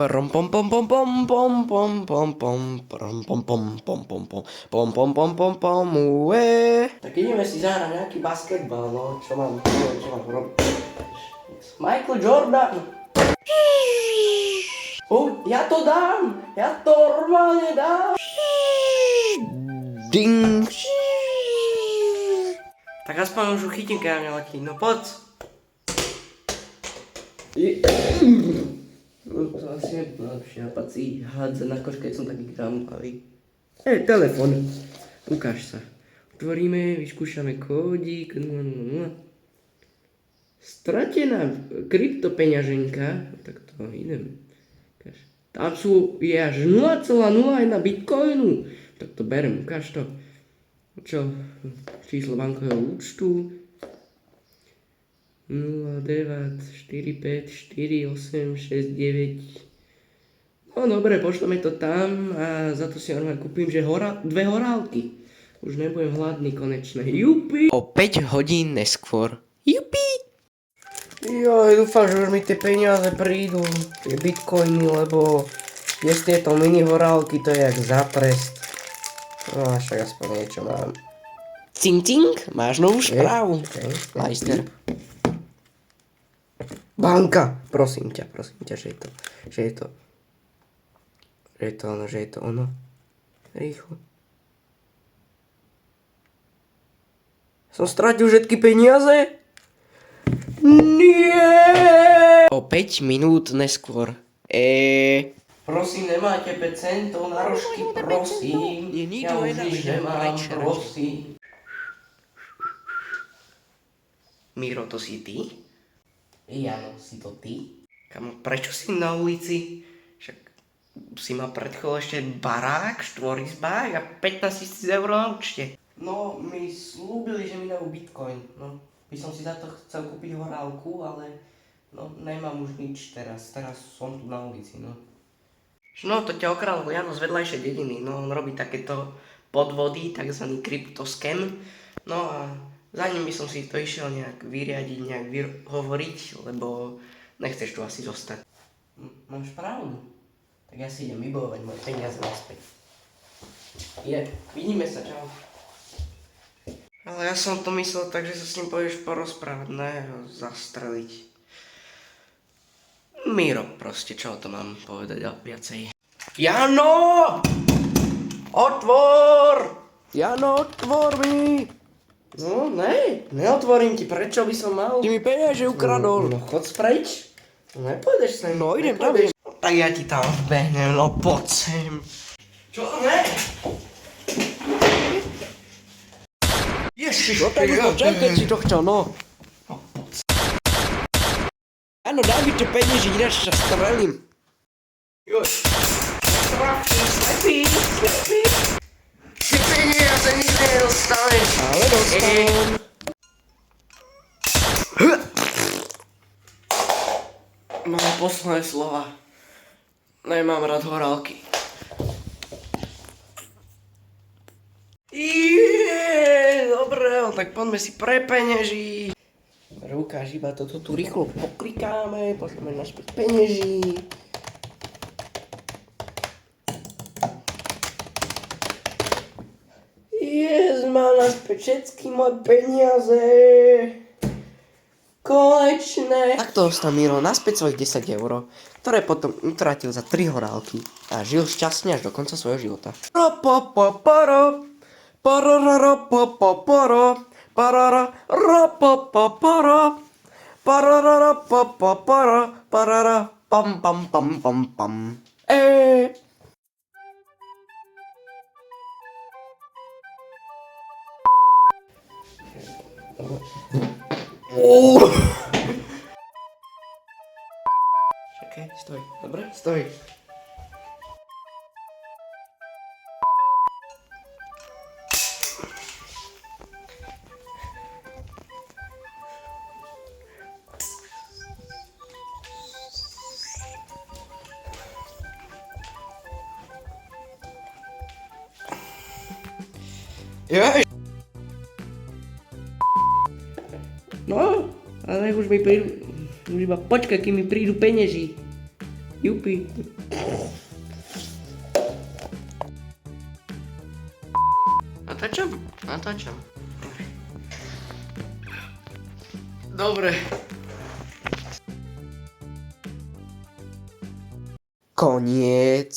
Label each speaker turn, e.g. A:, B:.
A: Pom pom pom pom pom pom pom pom pom pom pom pom pom pom pom pom pom pom pom pom Tak ideme si zahrať nejaký basketbal, no čo mám robiť? Michael Jordan! Ja to dám! Ja to normálne dám! Ding! Tak aspoň už chytím, keď mňa letí, no poď! No to asi nebudú najlepšie nápad si hádzať na koš, keď som taký krámpavý. Telefon. Ukáž sa. Otvoríme, vyskúšame kódik. Stratená kryptopeňaženka. Tak to idem. Tam je až 0,01 bitcoinu. Tak to berem, ukáž to. Čo? Číslo bankového účtu. 0, 9, 4, 5, 4, 8, 6, 9. No dobre, pošleme to tam a za to si normálne kúpim, že dve horálky. Už nebudem hladný konečne. Jupi! O 5 hodín neskôr. Jupi! Joj, dúfam, že už mi tie peniaze prídu, tie bitcoiny, lebo dnes tieto mini horálky, to je jak za trest. No a však aspoň niečo mám. Cing, cing, máš novú správu. Majster. Banka! Prosím ťa, že je to ono. Rýchlo. Som stratil všetky peniaze? Nie! O 5 minút neskôr. Prosím, nemáte 5 centov na rožky, prosím. Ja už nič nemám, prosím. Miro, to si ty? Jano, si to ty? Kamo, prečo si na ulici? Však si mal pred chvíľou ešte barák, štvorizbák a 15 000 eur na účte. No, mi slúbili, že mi dajú bitcoin. No, by som si za to chcel kúpiť horálku, ale no, nemám už nič teraz. Teraz som tu na ulici, no. No, to ťa okradol Jano z vedľajšej dediny. No, on robí takéto podvody, takzvaný kryptoscam. No a za ním by som si to išiel nejak vyriadiť, nejak hovoriť, lebo nechceš tu asi zostať. Máš pravdu. Tak ja si idem vybojovať moje peniaze naspäť. Vidíme sa, čau. Ale ja som to myslel tak, že sa s ním pôjdeš porozprávať, ne ho zastreliť. Miro, proste, čo to mám povedať viacej? Jano! Otvor! Jano, otvor mi! No, neotvorím ti, prečo by som mal? Ty mi peniaze ukradol. No, chod spreč. No, nepôjdeš sem. No, idem tam. No, tak ja ti tam vbehnem, no poď sem. Čo, ne? Ježiš, no tak už počkaj, keď si to chcel, no. No, poď sem. Áno, daj mi tie peniaze, ináč sa strelím. Joj. Slepý. Ty peniaze nikdy nedostaneš. Ale dostanem. Mám posledné slova. Nemám rád horálky. Dobre, tak poďme si pre peňaží. Ukáž, iba toto tu rýchlo poklikáme, pošleme naspäť peňaží. Mám naspäť všetky moje peniaze. Konečne. Takto dostal Miro naspäť svojich 10 eur, ktoré potom utratil za 3 horálky a žil šťastne až do konca svojho života. Čakaj, stoj, dobre? Stoj. Jaj! No, ale už mi prídu, už iba počkaj, kým mi prídu penieži. Jupi. Natáčam? Natáčam. Dobre. Koniec.